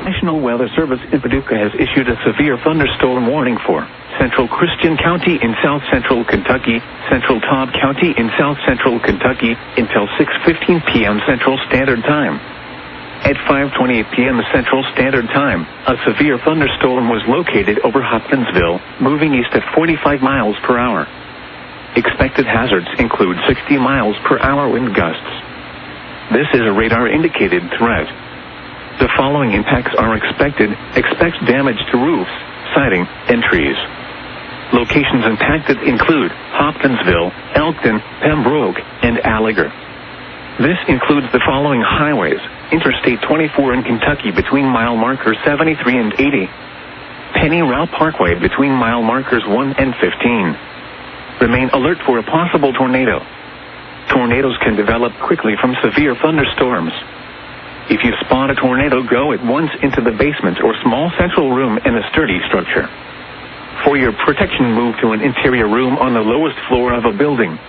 National Weather Service in Paducah has issued a severe thunderstorm warning for Central Christian County in south central Kentucky, Central Todd County in south central Kentucky until 6:15 p.m. Central Standard Time. At 5:28 p.m. Central Standard Time, a severe thunderstorm was located over Hopkinsville, moving east at 45 miles per hour. Expected hazards include 60 miles per hour wind gusts. This is a radar-indicated threat. The following impacts are expected. Expect damage to roofs, siding, and trees. Locations impacted include Hopkinsville, Elkton, Pembroke, and Alliger. This includes the following highways: Interstate 24 in Kentucky between mile markers 73 and 80. Penny Route Parkway between mile markers 1 and 15. Remain alert for a possible tornado. Tornadoes can develop quickly from severe thunderstorms. If you spot a tornado, go at once into the basement or small central room in a sturdy structure. For your protection, move to an interior room on the lowest floor of a building.